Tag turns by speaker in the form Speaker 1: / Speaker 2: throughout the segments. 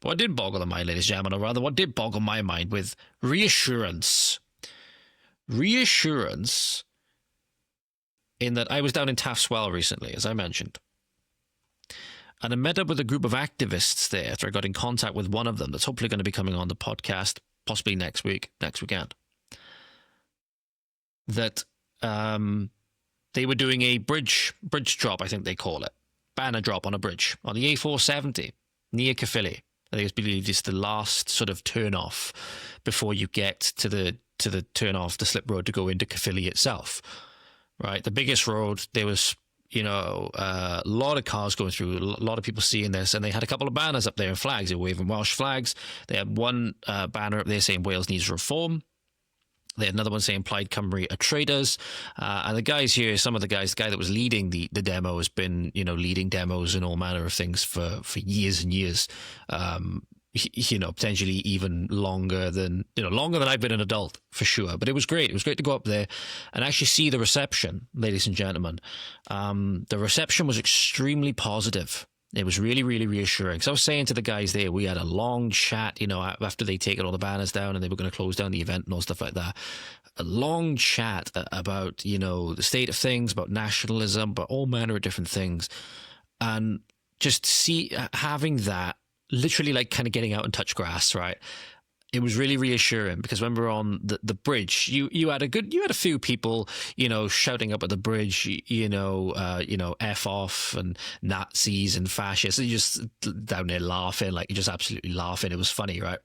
Speaker 1: What did boggle the mind, ladies and gentlemen, or rather, what did boggle my mind with reassurance. Reassurance in that I was down in Taftswell recently, as I mentioned. And I met up with a group of activists there after I got in contact with one of them that's hopefully going to be coming on the podcast, possibly next weekend. That they were doing a bridge drop, I think they call it. Banner drop on a bridge, on the A470, near Caerphilly. I think it's believed it's the last sort of turn off before you get to the turn off the slip road to go into Caerphilly itself. Right, the biggest road. There was, a lot of cars going through, a lot of people seeing this, and they had a couple of banners up there and flags. They were waving Welsh flags. They had one banner up there saying Wales needs reform. They had another one saying Plaid Cymru are traitors. And the guys here, some of the guys, the guy that was leading the demo has been, leading demos and all manner of things for years and years. Potentially even longer than I've been an adult, for sure. But it was great. It was great to go up there and actually see the reception, ladies and gentlemen. The reception was extremely positive. It was really, really reassuring. So I was saying to the guys there, we had a long chat, after they'd taken all the banners down and they were going to close down the event and all stuff like that. A long chat about, the state of things, about nationalism, about all manner of different things. And just having that, literally like kind of getting out and touch grass, right? It was really reassuring because when we were on the bridge, you had a few people, shouting up at the bridge, F off and Nazis and fascists. And you just down there laughing, like you're just absolutely laughing. It was funny, right?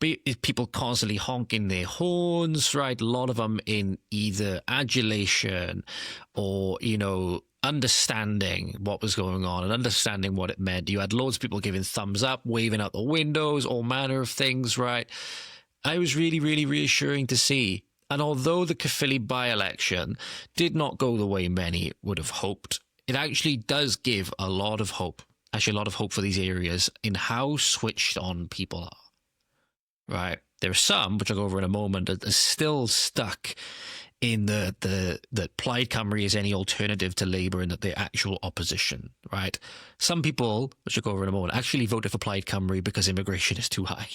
Speaker 1: But people constantly honking their horns, right? A lot of them in either adulation or, understanding what was going on and understanding what it meant. You had loads of people giving thumbs up, waving out the windows, all manner of things, right? I was really, really reassuring to see. And although the Caerphilly by-election did not go the way many would have hoped, it actually does give a lot of hope, actually a lot of hope for these areas in how switched on people are, right? There are some, which I'll go over in a moment, that are still stuck in that Plaid Cymru is any alternative to Labour and that they're actual opposition, right? Some people, which I'll go over in a moment, actually voted for Plaid Cymru because immigration is too high.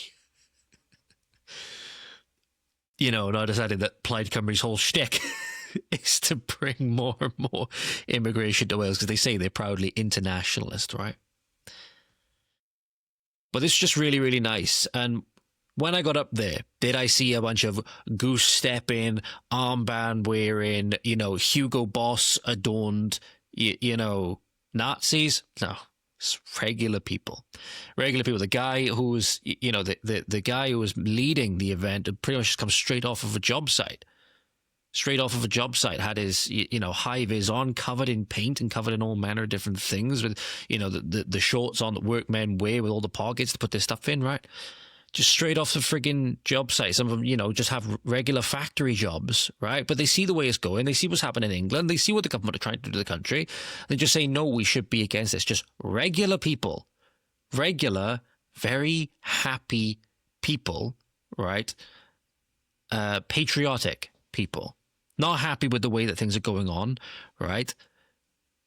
Speaker 1: And I decided that Plaid Cymru's whole shtick is to bring more and more immigration to Wales because they say they're proudly internationalist, right? But it's just really, really nice. And when I got up there, did I see a bunch of goose stepping, armband wearing, Hugo Boss adorned, Nazis? No, it's regular people. Regular people. The guy who was, the guy who was leading the event had pretty much just come straight off of a job site. Had his, high vis on, covered in paint and covered in all manner of different things with, the shorts on that workmen wear with all the pockets to put their stuff in, right? Just straight off the friggin' job site. Some of them, just have regular factory jobs, right? But they see the way it's going. They see what's happening in England. They see what the government are trying to do to the country. They just say, no, we should be against this. Just regular people. Regular, very happy people, right? Patriotic people. Not happy with the way that things are going on, right?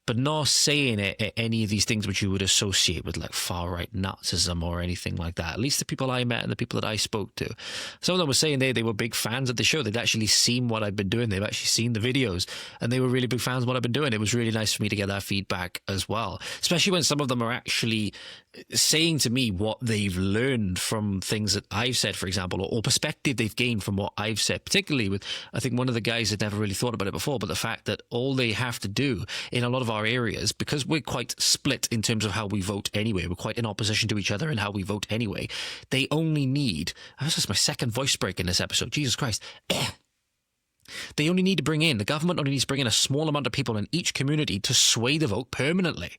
Speaker 1: But not saying any of these things which you would associate with like far-right Nazism or anything like that. At least the people I met and the people that I spoke to. Some of them were saying they were big fans of the show. They'd actually seen what I've been doing. They've actually seen the videos and they were really big fans of what I've been doing. It was really nice for me to get that feedback as well, especially when some of them are actually saying to me what they've learned from things that I've said, for example, or perspective they've gained from what I've said, particularly with, I think one of the guys had never really thought about it before, but the fact that all they have to do in a lot of our areas, because we're quite split in terms of how we vote anyway, we're quite in opposition to each other in how we vote anyway, they only need, this is my second voice break in this episode, Jesus Christ, they only need to bring in, the government only needs to bring in a small amount of people in each community to sway the vote permanently.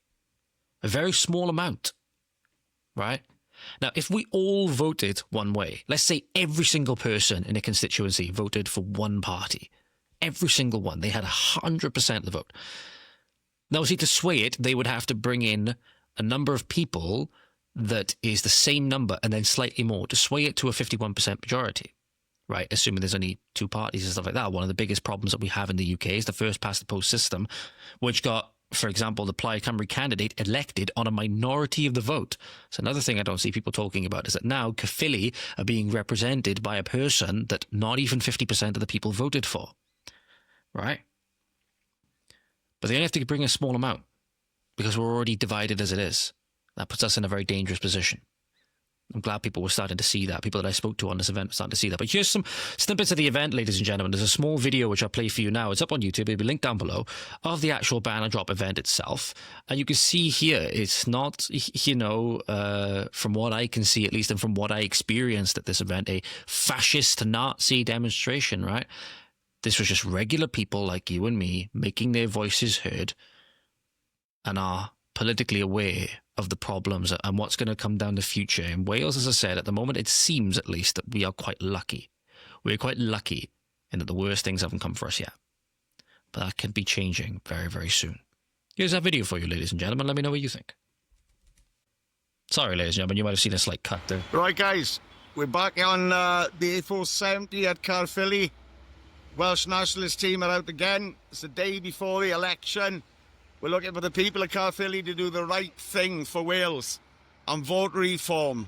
Speaker 1: A very small amount. Right? Now, if we all voted one way, let's say every single person in a constituency voted for one party, every single one, they had 100% of the vote. Now, see, to sway it, they would have to bring in a number of people that is the same number and then slightly more to sway it to a 51% majority, right? Assuming there's only two parties and stuff like that. One of the biggest problems that we have in the UK is the first past the post system, which got for example, the Plaid Cymru candidate elected on a minority of the vote. So another thing I don't see people talking about is that now Caerphilly are being represented by a person that not even 50% of the people voted for, right? But they only have to bring a small amount because we're already divided as it is. That puts us in a very dangerous position. I'm glad people were starting to see that. People that I spoke to on this event were starting to see that. But here's some snippets of the event, ladies and gentlemen. There's a small video which I'll play for you now. It's up on YouTube. It'll be linked down below, of the actual banner drop event itself. And you can see here, it's not, you know, from what I can see at least, and from what I experienced at this event, a fascist Nazi demonstration, right? This was just regular people like you and me making their voices heard and are politically aware of the problems and what's going to come down the future. In Wales, as I said, at the moment, it seems at least that we are quite lucky. We're quite lucky in that the worst things haven't come for us yet. But that could be changing very, very soon. Here's that video for you, ladies and gentlemen. Let me know what you think. Sorry, ladies and gentlemen, you might have seen a slight cut there.
Speaker 2: Right, guys, we're back on the A470 at Caerphilly. Welsh nationalist team are out again. It's the day before the election. We're looking for the people of Caerphilly to do the right thing for Wales and vote reform.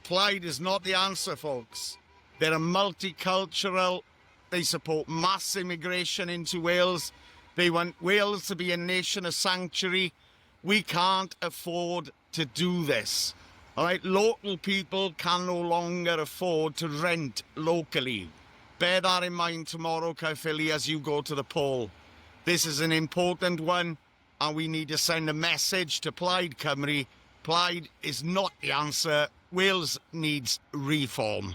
Speaker 2: Plaid is not the answer, folks. They're a multicultural. They support mass immigration into Wales. They want Wales to be a nation of sanctuary. We can't afford to do this. All right, local people can no longer afford to rent locally. Bear that in mind tomorrow, Caerphilly, as you go to the poll. This is an important one. And we need to send a message to Plaid Cymru. Plaid is not the answer. Wales needs reform.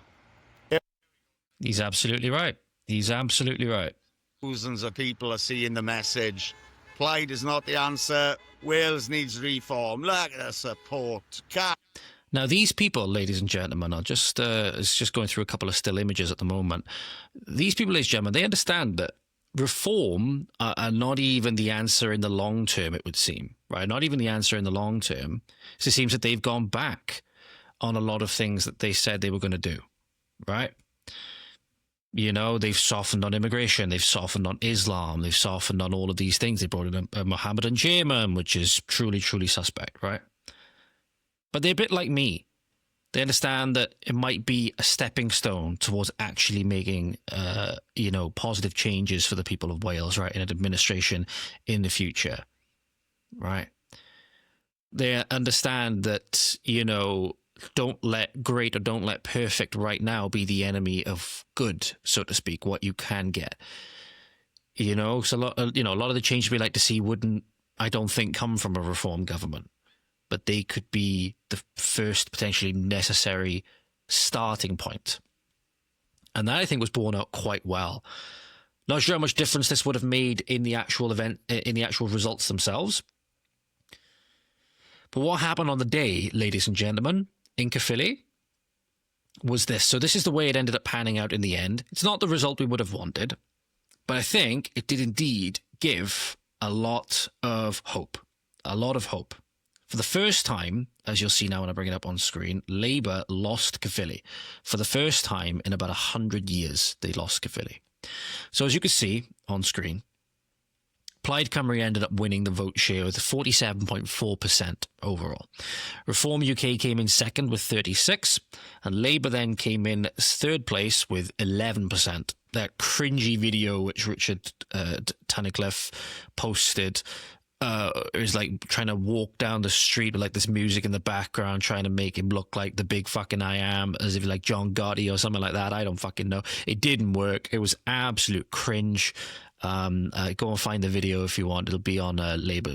Speaker 1: He's absolutely right. He's absolutely right.
Speaker 2: Thousands of people are seeing the message. Plaid is not the answer. Wales needs reform. Look at the support.
Speaker 1: Now, these people, ladies and gentlemen, are just, it's just going through a couple of still images at the moment. These people, ladies and gentlemen, they understand that reform are not even the answer in the long term, it would seem, right? Not even the answer in the long term. So it seems that they've gone back on a lot of things that they said they were going to do, right? You know, they've softened on immigration, they've softened on Islam, they've softened on all of these things. They brought in a Mohammedan chairman, which is truly, truly suspect, right? But they're a bit like me. They understand that it might be a stepping stone towards actually making, you know, positive changes for the people of Wales, right, in an administration in the future, right? They understand that, you know, don't let great or don't let perfect right now be the enemy of good, so to speak, what you can get. You know, so a lot of the changes we like to see wouldn't, I don't think, come from a reform government. But they could be the first potentially necessary starting point. And that, I think, was borne out quite well. Not sure how much difference this would have made in the actual event, in the actual results themselves. But what happened on the day, ladies and gentlemen, in Caerphilly, was this. So this is the way it ended up panning out in the end. It's not the result we would have wanted, but I think it did indeed give a lot of hope. A lot of hope. For the first time, as you'll see now when I bring it up on screen, Labour lost Caerphilly. For the first time in about 100 years, they lost Caerphilly. So as you can see on screen, Plaid Cymru ended up winning the vote share with 47.4% overall. Reform UK came in second with 36%, and Labour then came in third place with 11%. That cringy video which Richard Tunnicliffe posted is like trying to walk down the street with like this music in the background, trying to make him look like the big fucking I am, as if like John Gotti or something like that. I don't fucking know. It didn't work. It was absolute cringe. Go and find the video if you want. It'll be on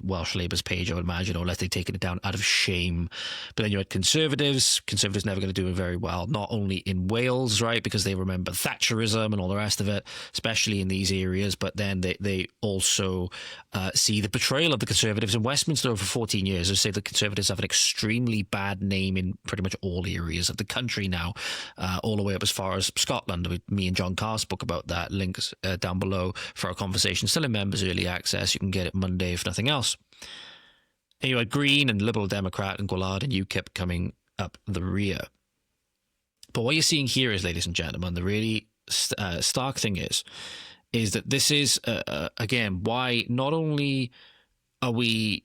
Speaker 1: Welsh Labour's page, I would imagine, unless they've taken it down out of shame. But then you had Conservatives. Conservatives never going to do it very well, not only in Wales, right, because they remember Thatcherism and all the rest of it, especially in these areas, but then they also see the betrayal of the Conservatives in Westminster over 14 years. They say the Conservatives have an extremely bad name in pretty much all areas of the country now, all the way up as far as Scotland. Me and John Carr spoke about that. Links down below for our conversation. Still in members early access. You can get it Monday if nothing else. And you had Green and Liberal Democrat and Gwlad and UKIP coming up the rear. But what you're seeing here is, ladies and gentlemen, the really stark thing is that this is, again, why not only are we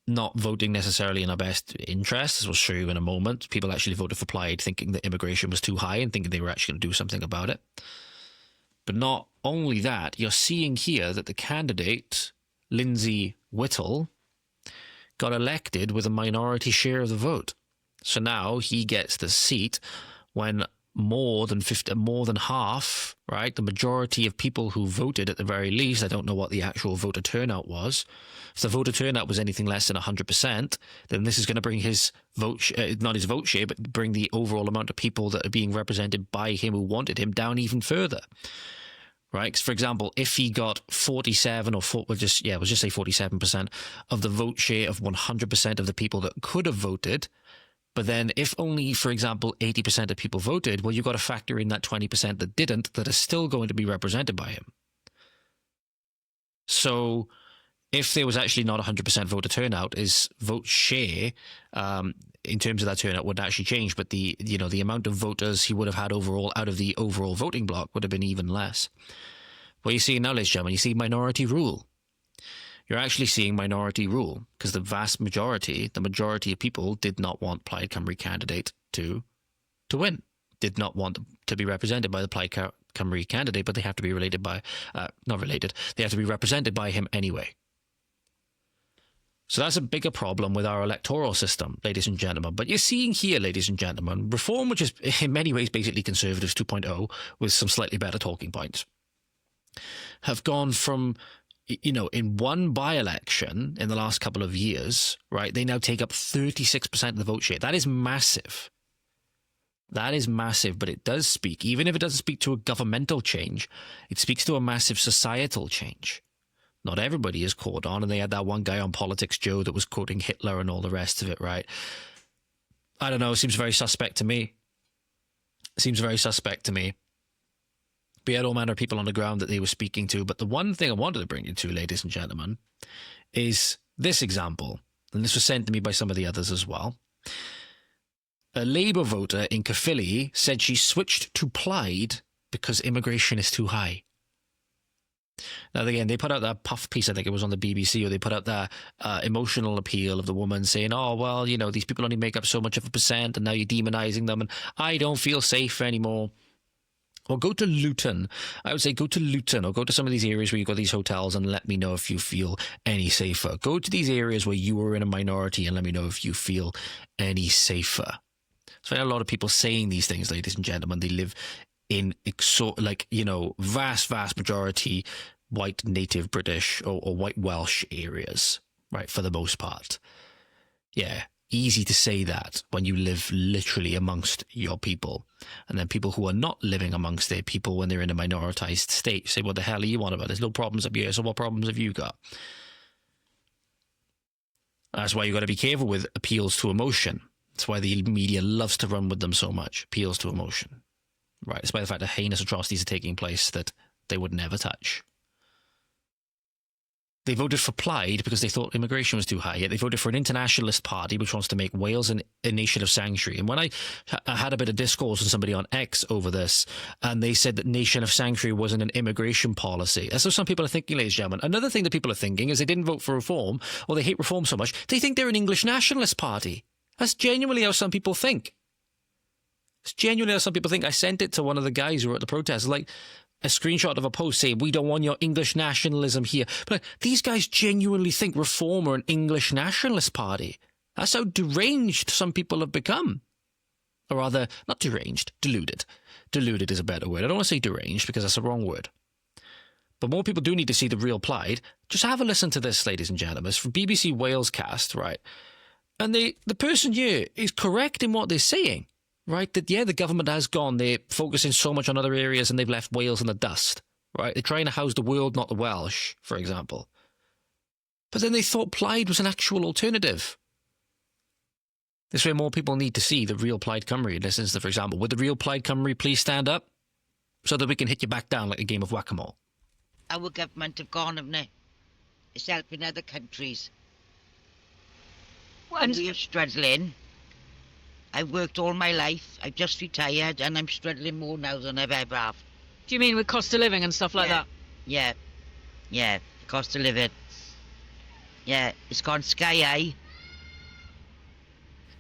Speaker 1: not voting necessarily in our best interest? As we'll show you in a moment. People actually voted for Plaid thinking that immigration was too high and thinking they were actually going to do something about it. But not only that, you're seeing here that the candidate, Lindsay Whittle, got elected with a minority share of the vote. So now he gets the seat when more than half, right? The majority of people who voted, at the very least, I don't know what the actual voter turnout was. If the voter turnout was anything less than 100%, then this is going to bring his vote, not his vote share, but bring the overall amount of people that are being represented by him who wanted him down even further. Right? 'Cause for example, if he got 47 or we'll just say 47% of the vote share of 100% of the people that could have voted, but then if only, for example, 80% of people voted, well, you've got to factor in that 20% that didn't, that are still going to be represented by him. So if there was actually not 100% voter turnout, his vote share in terms of that turnout would actually change, but the amount of voters he would have had overall out of the overall voting bloc would have been even less. What you see now, ladies and gentlemen, you see minority rule. You're actually seeing minority rule because the vast majority, the majority of people did not want Plaid Cymru candidate to win, did not want to be represented by the Plaid Cymru candidate, but they have to be related by, not related, they have to be represented by him anyway. So that's a bigger problem with our electoral system, ladies and gentlemen. But you're seeing here, ladies and gentlemen, reform, which is in many ways basically Conservatives 2.0 with some slightly better talking points, have gone from, in one by-election in the last couple of years, right, they now take up 36% of the vote share. That is massive. That is massive, but it does speak, even if it doesn't speak to a governmental change, it speaks to a massive societal change. Not everybody is caught on, and they had that one guy on Politics Joe that was quoting Hitler and all the rest of it, right? I don't know, it seems very suspect to me. But he had all manner of people on the ground that they were speaking to. But the one thing I wanted to bring you to, ladies and gentlemen, is this example. And this was sent to me by some of the others as well. A Labour voter in Caerphilly said she switched to Plaid because immigration is too high. Now, again, they put out that puff piece, I think it was on the BBC, or they put out that emotional appeal of the woman saying, oh, well, these people only make up so much of a percent, and now you're demonising them, and I don't feel safe anymore. Or go to Luton. I would say go to Luton, or go to some of these areas where you've got these hotels, and let me know if you feel any safer. Go to these areas where you are in a minority, and let me know if you feel any safer. So I know a lot of people saying these things, ladies and gentlemen. They live in vast majority white native British or white Welsh areas, right, for the most part. Yeah, easy to say that when you live literally amongst your people. And then people who are not living amongst their people when they're in a minoritized state say, what the hell are you on about? There's no problems up here, so what problems have you got? That's why you've got to be careful with appeals to emotion. That's why the media loves to run with them so much, appeals to emotion. Right, despite the fact that heinous atrocities are taking place that they would never touch. They voted for Plaid because they thought immigration was too high, yet they voted for an internationalist party which wants to make Wales a nation of sanctuary. And when I had a bit of discourse with somebody on X over this, and they said that nation of sanctuary wasn't an immigration policy. That's what some people are thinking, ladies and gentlemen. Another thing that people are thinking is they didn't vote for reform, or they hate reform so much, they think they're an English nationalist party. That's genuinely how some people think. It's genuinely how some people think. I sent it to one of the guys who were at the protest, like a screenshot of a post saying, we don't want your English nationalism here. But these guys genuinely think Reform are an English nationalist party. That's how deranged some people have become. Or rather, not deranged, deluded. Deluded is a better word. I don't want to say deranged because that's the wrong word. But more people do need to see the real Plaid. Just have a listen to this, ladies and gentlemen. It's from BBC Wales Cast, right? And the person here is correct in what they're saying. Right, that, yeah, the government has gone. They're focusing so much on other areas and they've left Wales in the dust. Right, they're trying to house the world, not the Welsh, for example. But then they thought Plaid was an actual alternative. This way more people need to see the real Plaid Cymru. In this instance, for example, would the real Plaid Cymru please stand up so that we can hit you back down like a game of whack-a-mole?
Speaker 3: Our government have gone, haven't they? It's helping other countries. And we're struggling. I've worked all my life. I've just retired and I'm struggling more now than I've ever have.
Speaker 4: Do you mean with cost of living and stuff like that?
Speaker 3: Yeah. The cost of living. Yeah, it's gone sky high.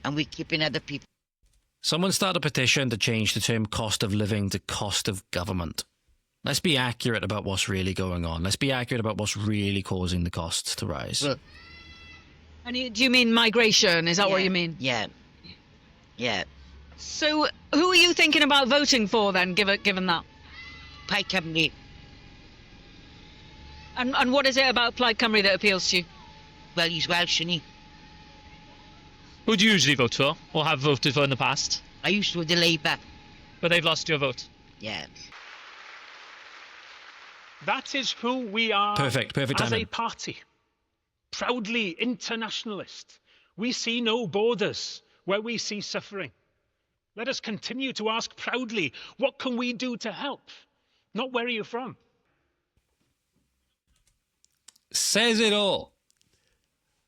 Speaker 3: And we're keeping other people.
Speaker 1: Someone start a petition to change the term cost of living to cost of government. Let's be accurate about what's really going on. Let's be accurate about what's really causing the costs to rise.
Speaker 4: And do you mean migration? Is that what you mean?
Speaker 3: Yeah. Yeah.
Speaker 4: So who are you thinking about voting for then, given that?
Speaker 3: Plaid Cymru.
Speaker 4: And what is it about Plaid Cymru that appeals to you?
Speaker 3: Well, he's Welsh, isn't he?
Speaker 5: Who do you usually vote for, or have voted for in the past?
Speaker 3: I used to with the Labour.
Speaker 5: But they've lost your vote.
Speaker 3: Yeah.
Speaker 6: That is who we are
Speaker 1: Perfect
Speaker 6: as
Speaker 1: timing.
Speaker 6: a party. Proudly internationalist. We see no borders where we see suffering. Let us continue to ask proudly, what can we do to help? Not where are you from?
Speaker 1: Says it all.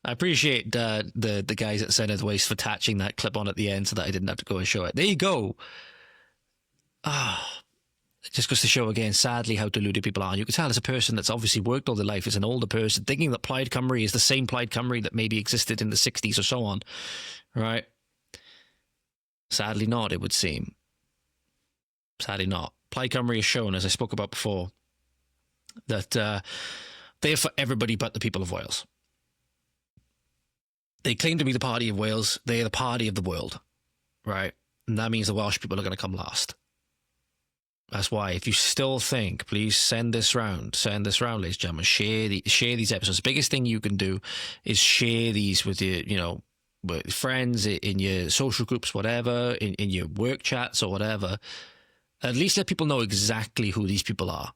Speaker 1: I appreciate the guys at Senate Waste for attaching that clip on at the end so that I didn't have to go and show it. There you go. It just goes to show again, sadly, how deluded people are. You can tell as a person that's obviously worked all their life as an older person, thinking that Plaid Cymru is the same Plaid Cymru that maybe existed in the 60s or so on. Right? Sadly not, it would seem. Sadly not. Plaid Cymru has shown, as I spoke about before, that they're for everybody but the people of Wales. They claim to be the party of Wales. They are the party of the world, right? And that means the Welsh people are going to come last. That's why, if you still think, please send this round, ladies and gentlemen. Share these episodes. The biggest thing you can do is share these with your, with friends, in your social groups, whatever, in your work chats or whatever. At least let people know exactly who these people are.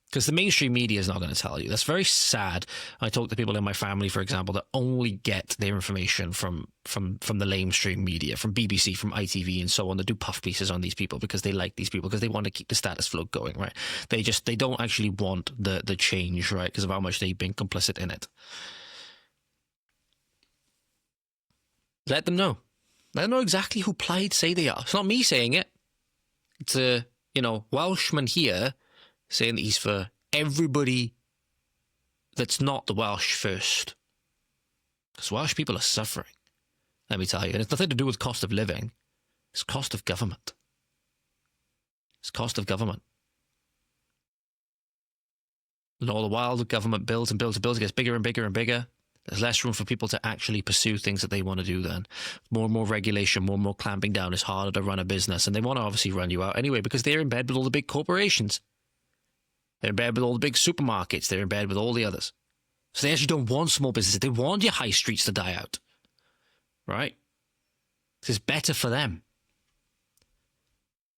Speaker 1: Because the mainstream media is not going to tell you. That's very sad. I talk to people in my family, for example, that only get their information from the lamestream media, from BBC, from ITV and so on, that do puff pieces on these people because they like these people, because they want to keep the status flow going, right? They don't actually want the change, right? Because of how much they've been complicit in it. Let them know. Let them know exactly who Plaid say they are. It's not me saying it. It's a, Welshman here saying that he's for everybody that's not the Welsh first. Because Welsh people are suffering, let me tell you. And it's nothing to do with cost of living. It's cost of government. It's cost of government. And all the while, the government builds and builds and builds. It gets bigger and bigger and bigger. There's less room for people to actually pursue things that they want to do then. More and more regulation, more and more clamping down. It's harder to run a business. And they want to obviously run you out anyway because they're in bed with all the big corporations. They're in bed with all the big supermarkets. They're in bed with all the others. So they actually don't want small businesses. They want your high streets to die out. Right? It's better for them.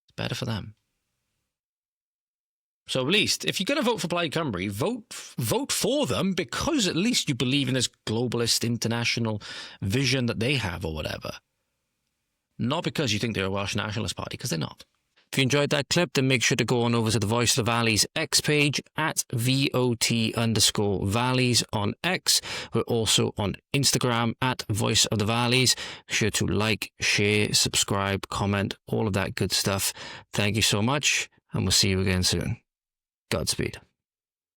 Speaker 1: It's better for them. So at least, if you're going to vote for Plaid Cymru, vote for them because at least you believe in this globalist international vision that they have or whatever. Not because you think they're a Welsh nationalist party, because they're not. If you enjoyed that clip, then make sure to go on over to the Voice of the Valleys X page at VOT_Valleys on X. We're also on Instagram at Voice of the Valleys. Be sure to like, share, subscribe, comment, all of that good stuff. Thank you so much, and we'll see you again soon. Godspeed.